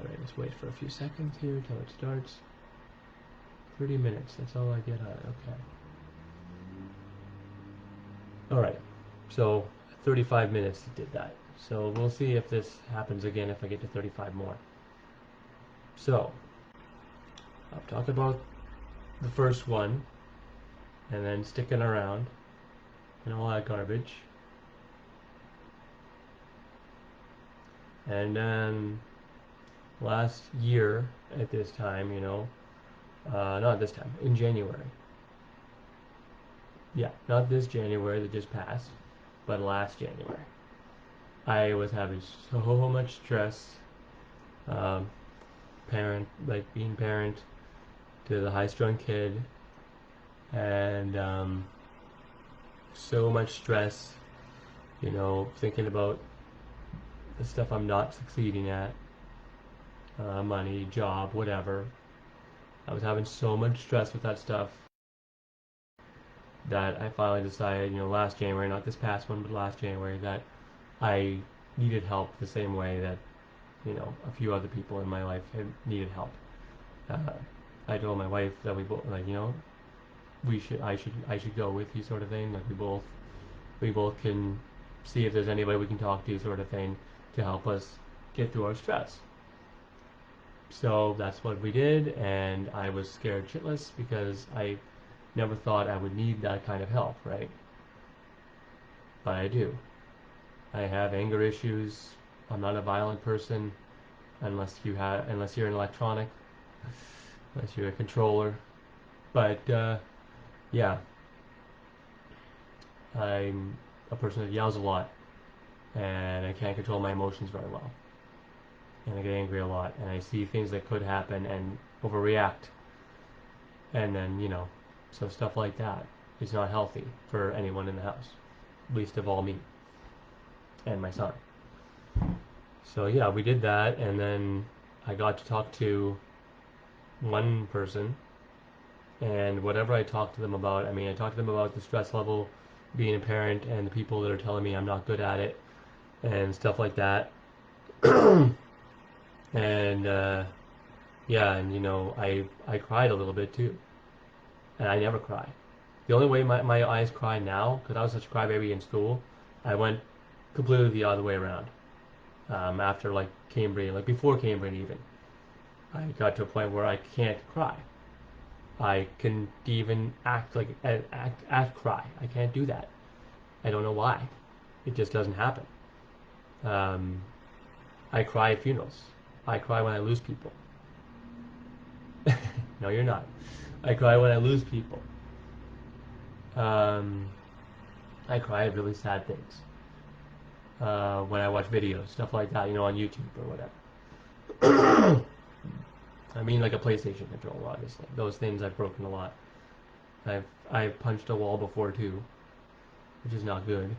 Alright, let's wait for a few seconds here till it starts. 30 minutes, that's all I get out. Okay. Alright, so 35 minutes it did that. So we'll see if this happens again if I get to 35 more. So, I've talked about the first one, and then sticking around, and all that garbage. And then last year at this time, not this time, in January. Yeah, not this January that just passed, but last January. I was having so much stress, um, being parent to the high-strung kid, and so much stress, thinking about the stuff I'm not succeeding at, money, job, whatever. I was having so much stress with that stuff that I finally decided, last January, not this past one, but last January, that I needed help the same way that, a few other people in my life had needed help. Uh, I told my wife that we both, I should go with you, sort of thing. Like we both can see if there's anybody we can talk to, sort of thing, to help us get through our stress. So that's what we did, and I was scared shitless because I never thought I would need that kind of help, right? But I do. I have anger issues. I'm not a violent person unless you're an electronic, unless you're a controller. But yeah, I'm a person that yells a lot, and I can't control my emotions very well, and I get angry a lot, and I see things that could happen and overreact, and then so stuff like that is not healthy for anyone in the house, least of all me and my son. So yeah, we did that, and then I got to talk to one person, and whatever I talked to them about, I talked to them about the stress level, being a parent, and the people that are telling me I'm not good at it, and stuff like that. And yeah, and I cried a little bit too, and I never cry. The only way my eyes cry now, because I was such a crybaby in school, I went completely the other way around. After like Cambrian, like before Cambrian even, I got to a point where I can't cry. I can even act cry. I can't do that. I don't know why. It just doesn't happen. Um, I cry at funerals. I cry when I lose people. No, you're not. I cry when I lose people. Um, I cry at really sad things. When I watch videos, stuff like that, on YouTube or whatever. Like a PlayStation controller, obviously. Those things I've broken a lot. I've punched a wall before too, which is not good.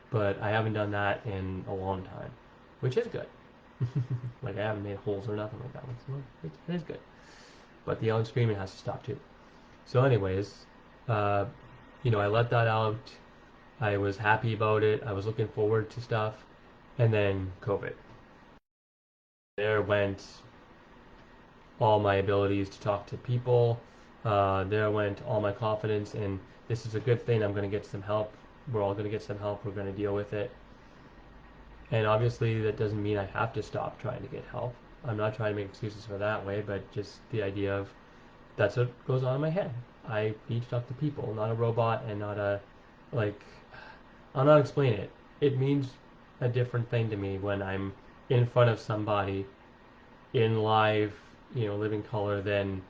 But I haven't done that in a long time, which is good. Like I haven't made holes or nothing like that. It is good. But the yelling screaming has to stop too. So, anyways, uh, I let that out. I was happy about it. I was looking forward to stuff, and then COVID. There went all my abilities to talk to people. There went all my confidence in this is a good thing. I'm going to get some help. We're all going to get some help. We're going to deal with it. And obviously, that doesn't mean I have to stop trying to get help. I'm not trying to make excuses for that way, but just the idea of that's what goes on in my head. I need to talk to people, not a robot, and not a like. I'll not explain it. It means a different thing to me when I'm in front of somebody in live, living color than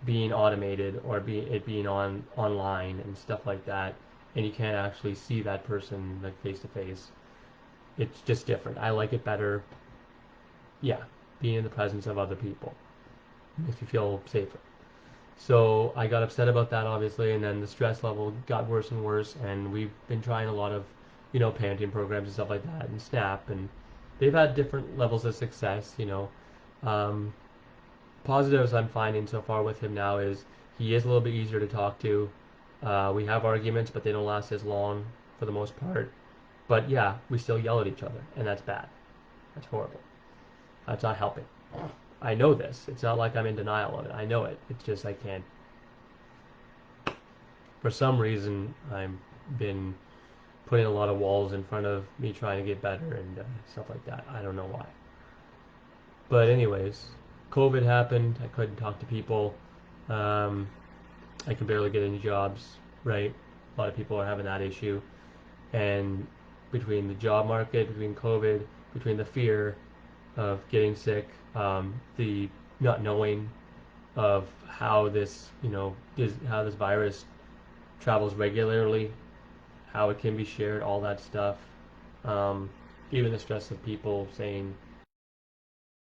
being automated or it being online and stuff like that, and you can't actually see that person like face to face. It's just different. I like it better. Yeah, being in the presence of other people makes you feel safer. So I got upset about that, obviously, and then the stress level got worse and worse. And we've been trying a lot of, parenting programs and stuff like that, and Snap, and they've had different levels of success. Um, Positives I'm finding so far with him now is he is a little bit easier to talk to. We have arguments, but they don't last as long for the most part. But yeah, we still yell at each other, and that's bad. That's horrible. That's not helping. I know this. It's not like I'm in denial of it. I know it. It's just I can't. For some reason, I've been putting a lot of walls in front of me trying to get better and stuff like that. I don't know why. But anyways, COVID happened. I couldn't talk to people. Um, I can barely get any jobs. Right. A lot of people are having that issue. And between the job market, between COVID, between the fear of getting sick, the not knowing of how this, how this virus travels regularly, how it can be shared, all that stuff. Um, Even the stress of people saying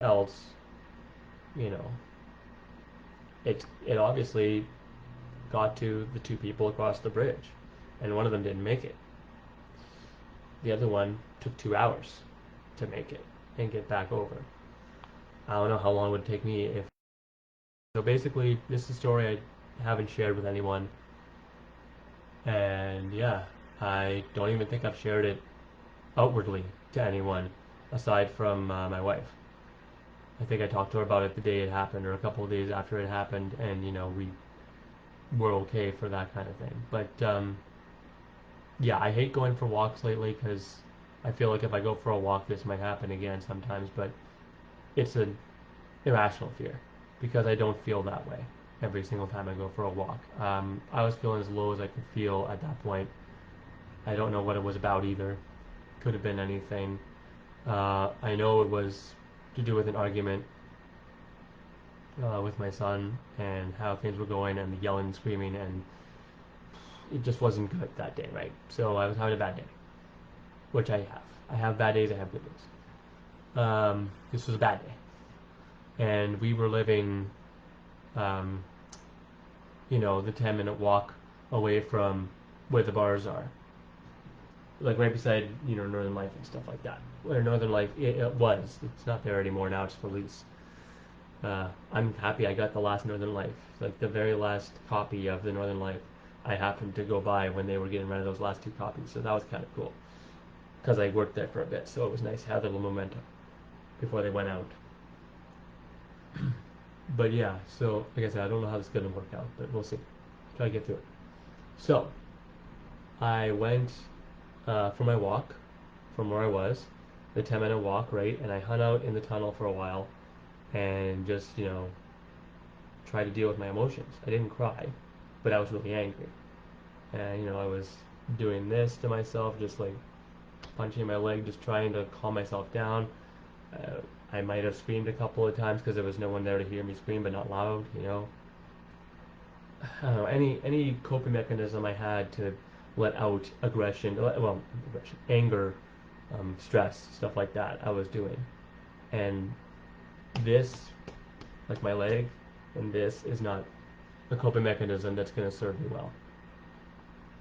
else, you know, it obviously got to the two people across the bridge, and one of them didn't make it. The other one took 2 hours to make it and get back over. I don't know how long it would take me if. So basically, this is a story I haven't shared with anyone, and yeah, I don't even think I've shared it outwardly to anyone aside from my wife. I think I talked to her about it the day it happened or a couple of days after it happened, and we were okay for that kind of thing. But yeah, I hate going for walks lately because I feel like if I go for a walk, this might happen again sometimes. But it's an irrational fear because I don't feel that way every single time I go for a walk. I was feeling as low as I could feel at that point. I don't know what it was about either. Could have been anything. I know it was to do with an argument with my son and how things were going and the yelling and screaming, and it just wasn't good that day, right? So I was having a bad day, which I have. I have bad days, I have good days. This was a bad day. And we were living, um, the 10-minute walk away from where the bars are. Like right beside, Northern Life and stuff like that. Where Northern Life, it was. It's not there anymore now, it's for lease. I'm happy I got the last Northern Life, like the very last copy of the Northern Life. I happened to go by when they were getting rid of those last two copies, so that was kind of cool. Because I worked there for a bit, so it was nice to have a little momentum before they went out. But yeah, so like I said, I don't know how this is going to work out, but we'll see. Try to get through it. So I went for my walk from where I was, the 10-minute walk, right? And I hung out in the tunnel for a while and just, try to deal with my emotions. I didn't cry, but I was really angry. And, I was doing this to myself, just like punching my leg, just trying to calm myself down. I might have screamed a couple of times because there was no one there to hear me scream, but not loud. I don't know, any coping mechanism I had to let out aggression, well, aggression, anger, stress, stuff like that, I was doing. And this, like my leg, and this is not a coping mechanism that's going to serve me well.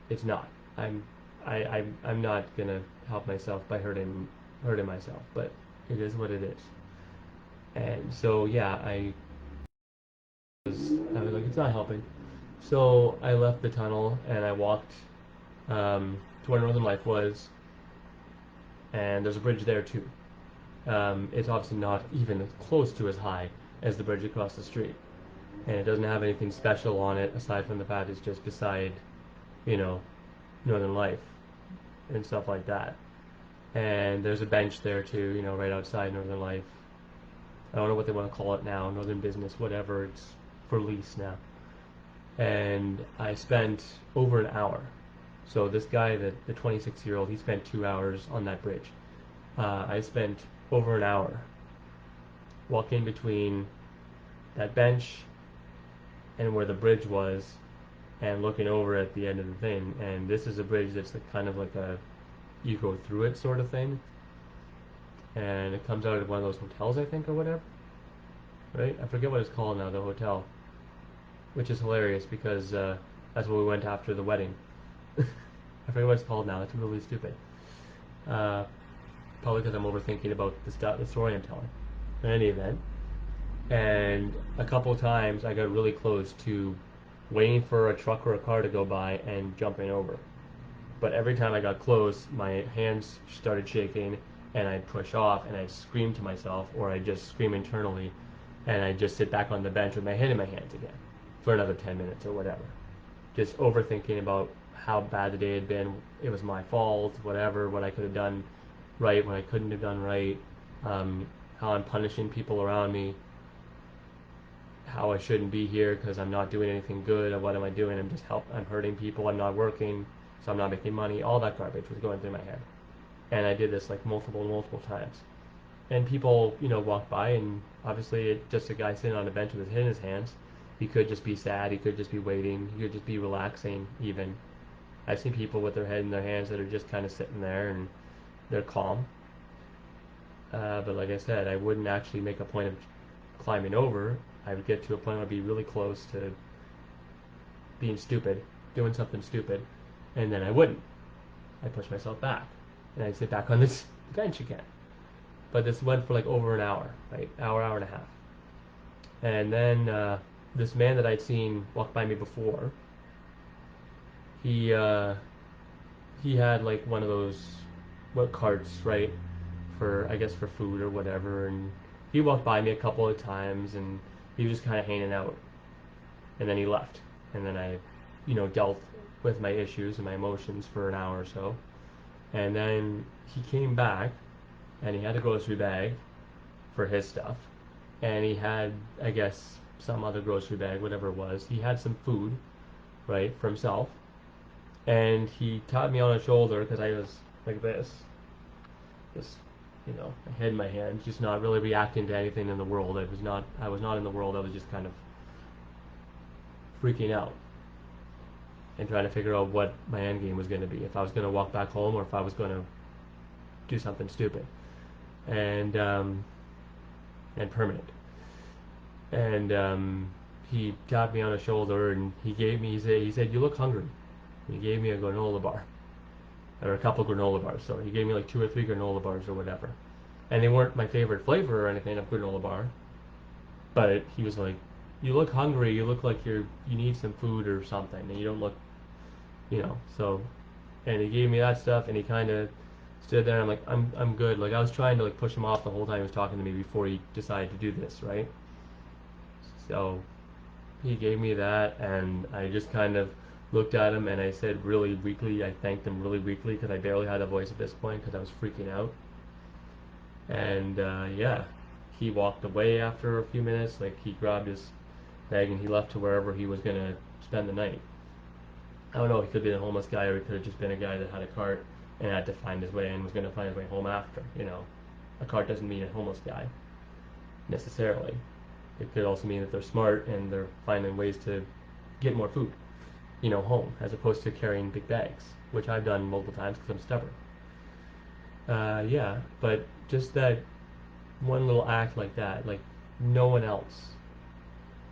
It's not. I'm I'm not gonna help myself by hurting myself, but it is what it is. And so yeah, I was like, it's not helping. So I left the tunnel and I walked to where Northern Life was, and there's a bridge there too. It's obviously not even close to as high as the bridge across the street, and it doesn't have anything special on it aside from the fact it's just beside, you know, Northern Life and stuff like that. And there's a bench there too, right outside Northern Life. I don't know what they want to call it now, Northern Business, whatever. It's for lease now. And I spent over an hour. So this guy, the 26-year-old, he spent 2 hours on that bridge. I spent over an hour walking between that bench and where the bridge was, and looking over at the end of the thing. And this is a bridge that's kind of like a you go through it sort of thing, and it comes out of one of those hotels, I think, or whatever. Right? I forget what it's called now, the hotel, which is hilarious because that's what we went after the wedding. I forget what it's called now. That's really stupid. Uh, Probably because I'm overthinking about the story I'm telling. In any event, and a couple of times I got really close to waiting for a truck or a car to go by and jumping over. But every time I got close, my hands started shaking and I'd push off and I'd scream to myself, or I'd just scream internally, and I'd just sit back on the bench with my head in my hands again for another 10 minutes or whatever. Just overthinking about how bad the day had been. It was my fault, whatever, what I could have done right, what I couldn't have done right, how I'm punishing people around me, how I shouldn't be here because I'm not doing anything good, or what am I doing? I'm hurting people, I'm not working, so I'm not making money. All that garbage was going through my head. And I did this like multiple times. And people, walk by, and obviously just a guy sitting on a bench with his head in his hands. He could just be sad, he could just be waiting, he could just be relaxing even. I've seen people with their head in their hands that are just kind of sitting there and they're calm. But like I said, I wouldn't actually make a point of climbing over. I would get to a point where I'd be really close to being stupid, doing something stupid, and then I wouldn't. I'd push myself back, and I'd sit back on this bench again. But this went for like over an hour, right? Hour and a half. And then this man that I'd seen walk by me before, he had like one of those carts, right? I guess for food or whatever, and he walked by me a couple of times, and he was just kind of hanging out, and then he left, and then I, dealt with my issues and my emotions for an hour or so, and then he came back, and he had a grocery bag for his stuff, and he had, I guess, some other grocery bag, whatever it was. He had some food, right, for himself, and he tapped me on the shoulder because I was like this, just my head in my hands, just not really reacting to anything in the world. I was not in the world. I was just kind of freaking out and trying to figure out what my end game was going to be. If I was going to walk back home, or if I was going to do something stupid and permanent. And he tapped me on the shoulder, and he said, "You look hungry." He gave me a granola bar, or a couple granola bars. So he gave me like 2 or 3 granola bars or whatever. And they weren't my favorite flavor or anything of granola bar. But he was like, "You look hungry. You look like you need some food or something, and you don't look, So, and he gave me that stuff, and he kind of stood there. And I'm like, I'm good. Like I was trying to like push him off the whole time he was talking to me before he decided to do this, right? So he gave me that, and I just kind of looked at him, and I said really weakly, I thanked him really weakly because I barely had a voice at this point because I was freaking out. And yeah, he walked away after a few minutes. Like he grabbed his bag and he left to wherever he was gonna spend the night. I don't know. He could be a homeless guy, or he could have just been a guy that had a cart and had to find his way and was gonna find his way home after. A cart doesn't mean a homeless guy necessarily. It could also mean that they're smart and they're finding ways to get more food, home, as opposed to carrying big bags, which I've done multiple times because I'm stubborn. Yeah, but just that one little act like that, like no one else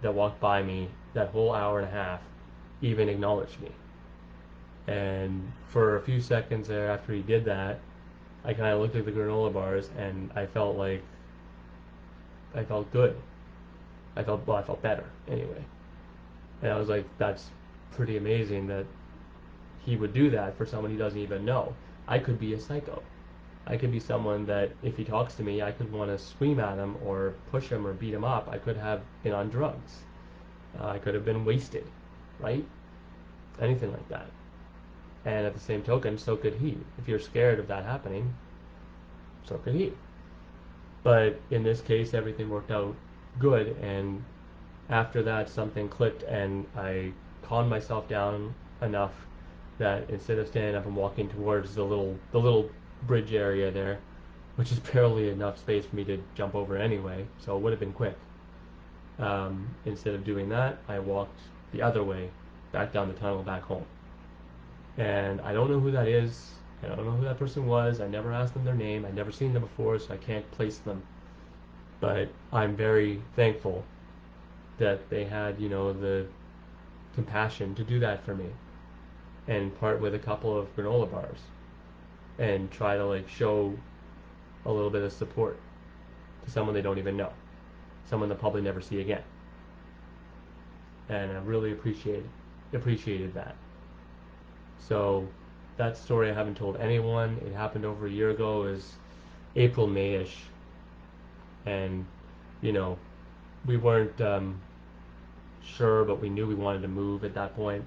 that walked by me that whole hour and a half even acknowledged me. And for a few seconds there after he did that, I kind of looked at the granola bars, and I felt good. I felt better anyway. And I was like, that's pretty amazing that he would do that for someone he doesn't even know. I could be a psycho. I could be someone that if he talks to me, I could want to scream at him or push him or beat him up. I could have been on drugs. I could have been wasted, right? Anything like that. And at the same token, so could he. If you're scared of that happening, so could he. But in this case, everything worked out good, and after that, something clicked, and I calmed myself down enough that instead of standing up and walking towards the little bridge area there, which is barely enough space for me to jump over anyway, so it would have been quick. Instead of doing that, I walked the other way, back down the tunnel, back home. And I don't know who that is. I don't know who that person was. I never asked them their name. I'd never seen them before, so I can't place them. But I'm very thankful that they had, the compassion to do that for me, and part with a couple of granola bars, and try to like show a little bit of support to someone they don't even know, someone they'll probably never see again. And I really appreciated that. So that story I haven't told anyone. It happened over a year ago. April, May-ish, and you know, we weren't sure, but we knew we wanted to move at that point.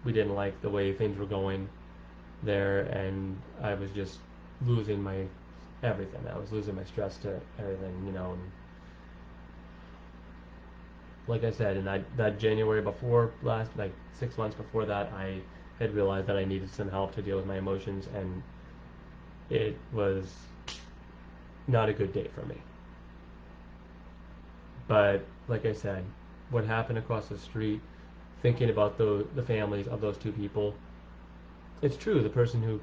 We didn't like the way things were going there, and I was just losing my everything. I was losing my stress to everything, you know. And like I said, in that January before last, like 6 months before that, I had realized that I needed some help to deal with my emotions, and it was not a good day for me. But like I said, what happened across the street, thinking about the families of those two people, it's true. The person who,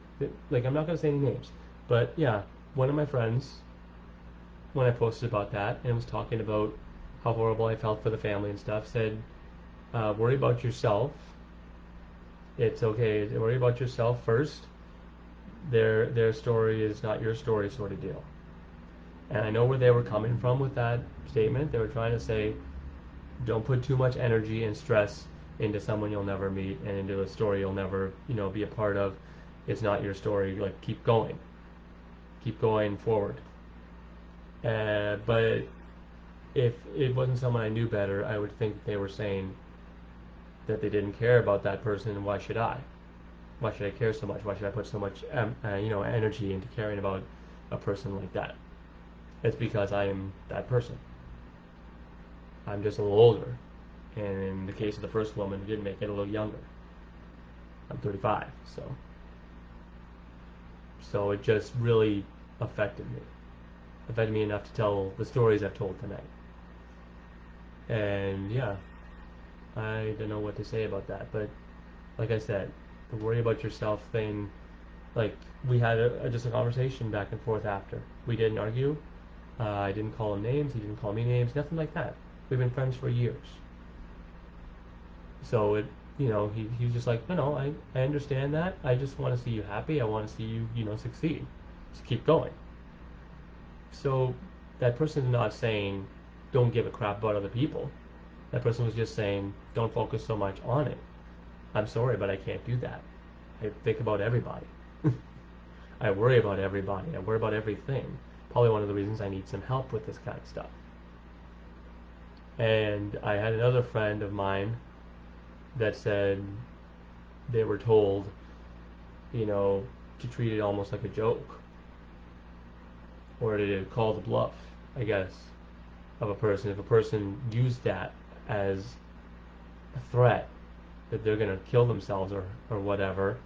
like, I'm not going to say any names, but yeah, one of my friends, when I posted about that and was talking about how horrible I felt for the family and stuff, said, worry about yourself. It's okay. Worry about yourself first. Their story is not your story, sort of deal. And I know where they were coming from with that statement. They were trying to say, don't put too much energy and stress into someone you'll never meet and into a story you'll never, be a part of. It's not your story. Like, keep going forward. But if it wasn't someone I knew better, I would think they were saying that they didn't care about that person, and why should I? Why should I care so much? Why should I put so much, energy into caring about a person like that? It's because I am that person. I'm just a little older. And in the case of the first woman, it did make it a little younger. I'm 35, so it just really affected me. Affected me enough to tell the stories I've told tonight. And yeah, I don't know what to say about that. But like I said, the worry about yourself thing, like, we had just a conversation back and forth after. We didn't argue. I didn't call him names. He didn't call me names. Nothing like that. We've been friends for years. So he was just like, no, I understand that. I just want to see you happy. I want to see you, succeed. Just keep going. So that person is not saying don't give a crap about other people. That person was just saying don't focus so much on it. I'm sorry, but I can't do that. I think about everybody. I worry about everybody. I worry about everything. Probably one of the reasons I need some help with this kind of stuff. And I had another friend of mine that said they were told, to treat it almost like a joke, or to call the bluff, I guess, of a person. If a person used that as a threat that they're going to kill themselves or whatever,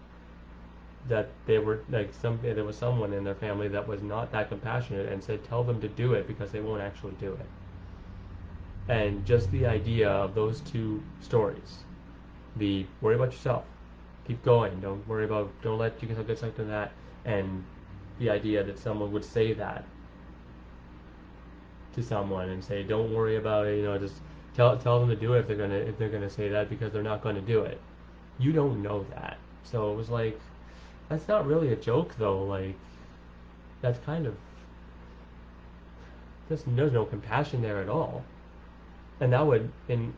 that they were like there was someone in their family that was not that compassionate and said tell them to do it because they won't actually do it. And just the idea of those two stories, the worry about yourself, keep going, don't let you get sucked into that, and the idea that someone would say that to someone and say don't worry about it, just tell them to do it if they're gonna say that, because they're not going to do it. You don't know that. So it was like, that's not really a joke though. Like, that's kind of, there's no compassion there at all. And that would, in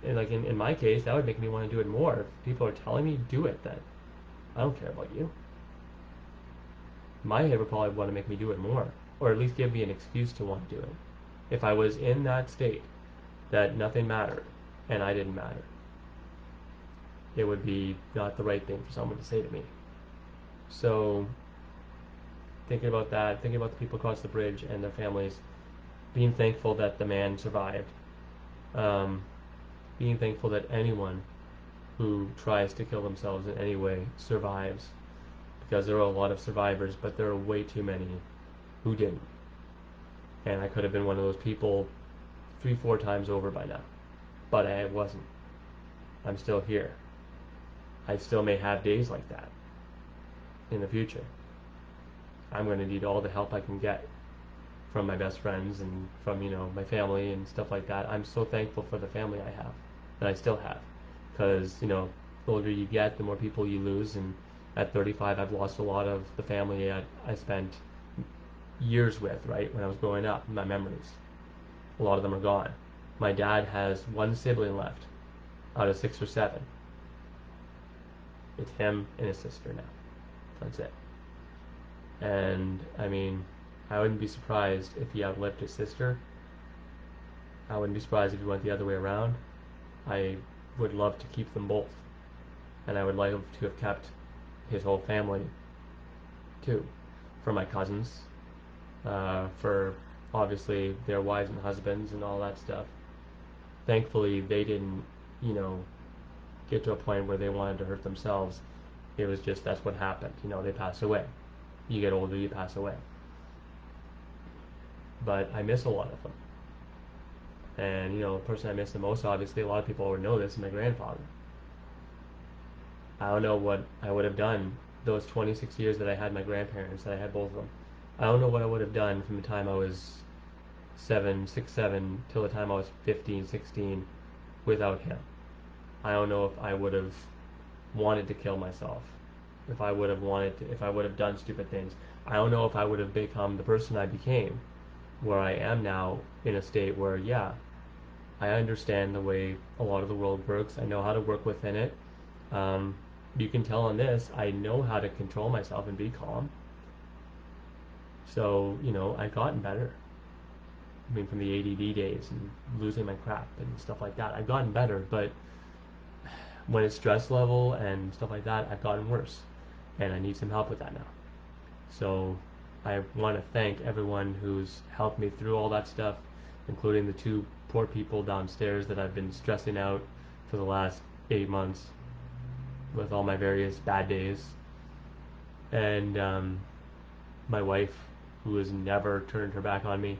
my case, that would make me want to do it more. If people are telling me do it, then I don't care about you. My head would probably want to make me do it more, or at least give me an excuse to want to do it. If I was in that state that nothing mattered and I didn't matter, it would be not the right thing for someone to say to me. So thinking about that, thinking about the people across the bridge and their families, being thankful that the man survived, being thankful that anyone who tries to kill themselves in any way survives, because there are a lot of survivors, but there are way too many who didn't. And I could have been one of those people 3-4 times over by now, but I wasn't. I'm still here. I still may have days like that in the future. I'm going to need all the help I can get from my best friends and from, my family and stuff like that. I'm so thankful for the family I have, that I still have, because, the older you get, the more people you lose, and at 35, I've lost a lot of the family I spent years with, right, when I was growing up, my memories. A lot of them are gone. My dad has one sibling left out of 6 or 7. It's him and his sister now. That's it. And, I mean, I wouldn't be surprised if he outlived his sister. I wouldn't be surprised if he went the other way around. I would love to keep them both, and I would like to have kept his whole family too, for my cousins, for obviously their wives and husbands and all that stuff. Thankfully, they didn't, you know, get to a point where they wanted to hurt themselves. It was just that's what happened. You know, they pass away. You get older, you pass away. But I miss a lot of them. And, you know, the person I miss the most, obviously, a lot of people already know this, is my grandfather. I don't know what I would have done those 26 years that I had my grandparents, that I had both of them. I don't know what I would have done from the time I was 7, till the time I was 15, 16 without him. I don't know if I would have wanted to kill myself, if I would have wanted to, if I would have done stupid things. I don't know if I would have become the person I became, where I am now, in a state where, yeah, I understand the way a lot of the world works. I know how to work within it. Um, you can tell on this, I know how to control myself and be calm. So, you know, I've gotten better. I mean, from the ADD days and losing my crap and stuff like that, I've gotten better. But when it's stress level and stuff like that, I've gotten worse. And I need some help with that now. So I want to thank everyone who's helped me through all that stuff, including the two poor people downstairs that I've been stressing out for the last 8 months with all my various bad days. And my wife, who has never turned her back on me,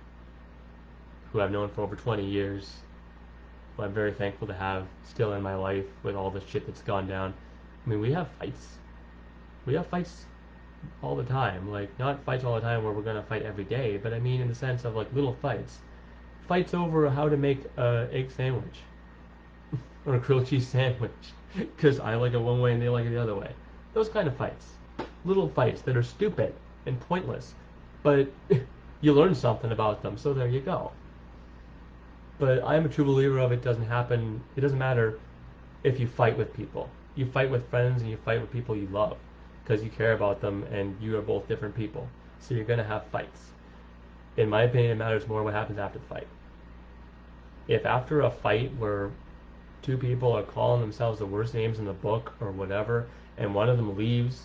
who I've known for over 20 years, who I'm very thankful to have still in my life with all the shit that's gone down. I mean, we have fights. We have fights all the time. Like, not fights all the time where we're going to fight every day, but I mean in the sense of, like, little fights. Fights over how to make an egg sandwich or a grilled cheese sandwich because I like it one way and they like it the other way. Those kind of fights. Little fights that are stupid and pointless, but you learn something about them, so there you go. But I'm a true believer of it doesn't happen, it doesn't matter if you fight with people. You fight with friends and you fight with people you love because you care about them and you are both different people. So you're going to have fights. In my opinion, it matters more what happens after the fight. If after a fight where two people are calling themselves the worst names in the book or whatever, and one of them leaves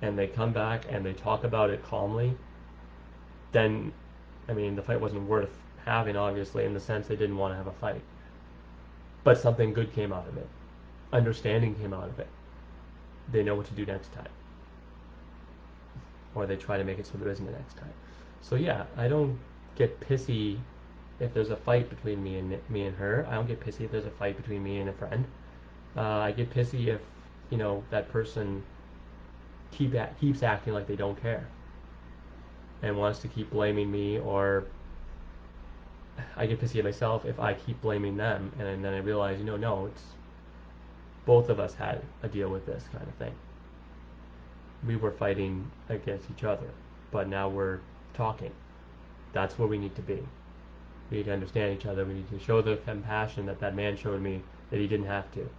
and they come back and they talk about it calmly, then, I mean, the fight wasn't worth having, obviously, in the sense they didn't want to have a fight. But something good came out of it. Understanding came out of it. They know what to do next time. Or they try to make it so there isn't a next time. So yeah, I don't get pissy if there's a fight between me and her. I don't get pissy if there's a fight between me and a friend. I get pissy if, you know, that person keeps acting like they don't care and wants to keep blaming me, or I get pissy at myself if I keep blaming them and then I realize, you know, no, it's both of us had a deal with this kind of thing. We were fighting against each other, but now we're talking. That's where we need to be. We need to understand each other. We need to show the compassion that that man showed me that he didn't have to.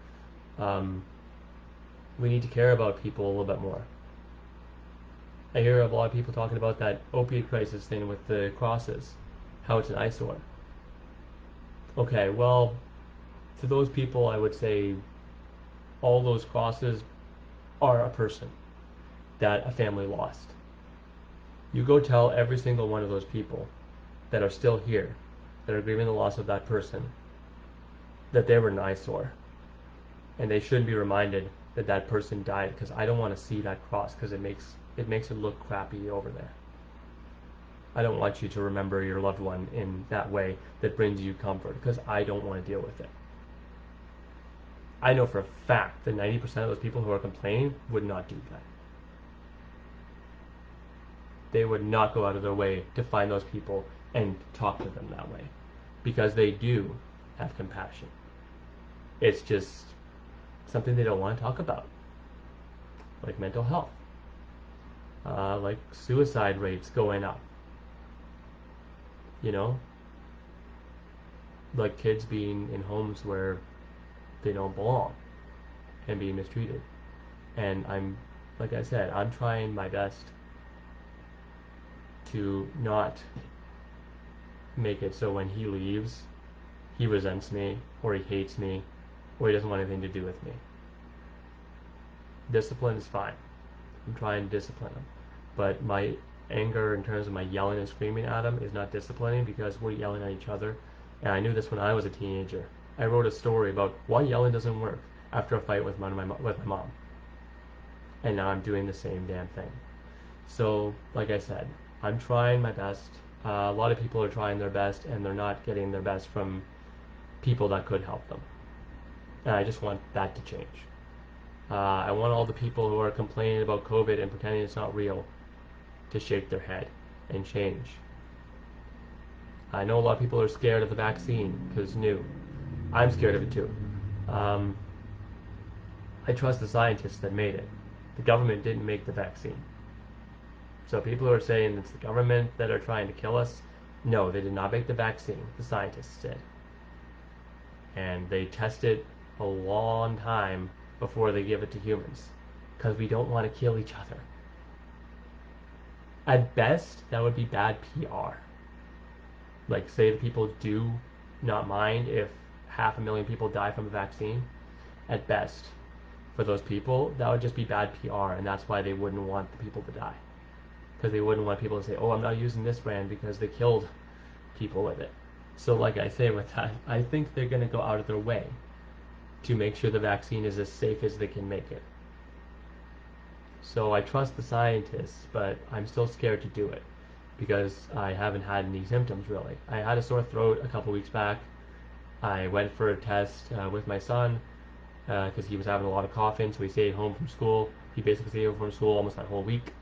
We need to care about people a little bit more. I hear a lot of people talking about that opiate crisis thing with the crosses, how it's an eyesore. Okay, well, to those people, I would say all those crosses are a person that a family lost. You go tell every single one of those people that are still here, that are grieving the loss of that person, that they were an eyesore. And they shouldn't be reminded that that person died, because I don't want to see that cross, because it makes it look crappy over there. I don't want you to remember your loved one in that way that brings you comfort, because I don't want to deal with it. I know for a fact that 90% of those people who are complaining would not do that. They would not go out of their way to find those people and talk to them that way, because they do have compassion. It's just something they don't want to talk about, like mental health, like suicide rates going up, you know, like kids being in homes where they don't belong and being mistreated. And like I said, I'm trying my best to not make it so when he leaves, he resents me, or he hates me, or he doesn't want anything to do with me. Discipline is fine. I'm trying to discipline him. But my anger in terms of my yelling and screaming at him is not disciplining because we're yelling at each other. And I knew this when I was a teenager. I wrote a story about why yelling doesn't work after a fight with my mom. And now I'm doing the same damn thing. So, like I said, I'm trying my best. A lot of people are trying their best and they're not getting their best from people that could help them. And I just want that to change. I want all the people who are complaining about COVID and pretending it's not real to shake their head and change. I know a lot of people are scared of the vaccine because it's new. I'm scared of it too. I trust the scientists that made it. The government didn't make the vaccine. So people who are saying it's the government that are trying to kill us, no, they did not make the vaccine. The scientists did. And they test it a long time before they give it to humans because we don't want to kill each other. At best, that would be bad PR. Like, say the people do not mind if 500,000 people die from a vaccine. At best, for those people, that would just be bad PR, and that's why they wouldn't want the people to die. Because they wouldn't want people to say, oh, I'm not using this brand because they killed people with it. So like I say with that, I think they're going to go out of their way to make sure the vaccine is as safe as they can make it. So I trust the scientists, but I'm still scared to do it because I haven't had any symptoms really. I had a sore throat a couple weeks back. I went for a test with my son because he was having a lot of coughing, so he stayed home from school. He basically stayed home from school almost that whole week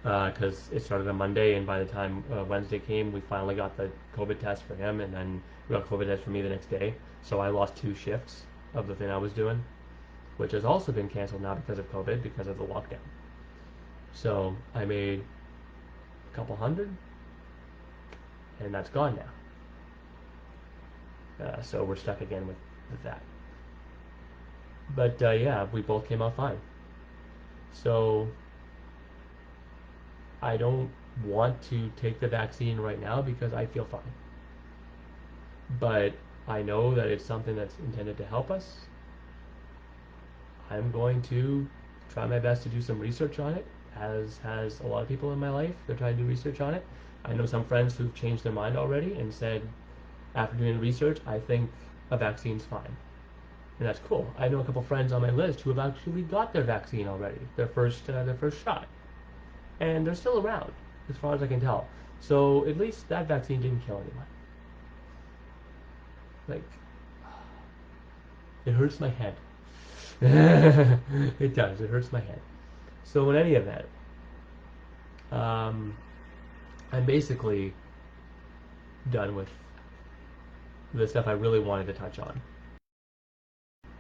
because it started on Monday, and by the time Wednesday came, we finally got the COVID test for him, and then we got COVID test for me the next day. So I lost 2 shifts of the thing I was doing, which has also been canceled now because of COVID, because of the lockdown. So I made a couple hundred, and that's gone now. So we're stuck again with that. But yeah, we both came out fine. So I don't want to take the vaccine right now because I feel fine. But I know that it's something that's intended to help us. I'm going to try my best to do some research on it, as has a lot of people in my life. They're trying to do research on it. I know some friends who've changed their mind already and said, after doing research, I think a vaccine's fine. And that's cool. I know a couple friends on my list who have actually got their vaccine already, their first shot. And they're still around, as far as I can tell. So at least that vaccine didn't kill anyone. Like, it hurts my head. It does. It hurts my head. So in any event, I'm basically done with the stuff I really wanted to touch on.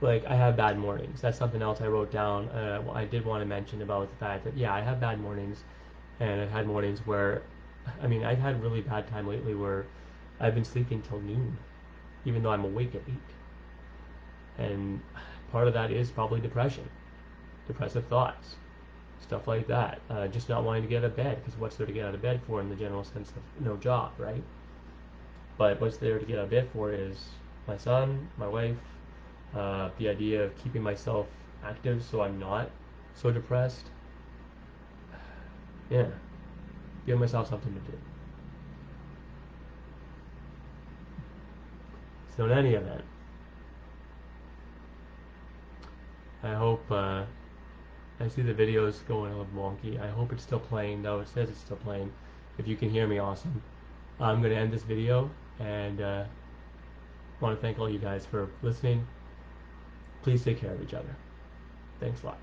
Like, I have bad mornings. That's something else I wrote down. I did want to mention about the fact that, yeah, I have bad mornings. And I've had mornings where, I mean, I've had really bad time lately where I've been sleeping till noon, even though I'm awake at 8. And part of that is probably depression, depressive thoughts, stuff like that. Just not wanting to get out of bed, because what's there to get out of bed for in the general sense of no job, right? But what's there to get out of bed for is my son, my wife, the idea of keeping myself active so I'm not so depressed. Yeah, give myself something to do. So in any event, I hope, I see the video's going a little wonky. I hope it's still playing, though. It says it's still playing. If you can hear me, awesome. I'm going to end this video, and want to thank all you guys for listening. Please take care of each other. Thanks a lot.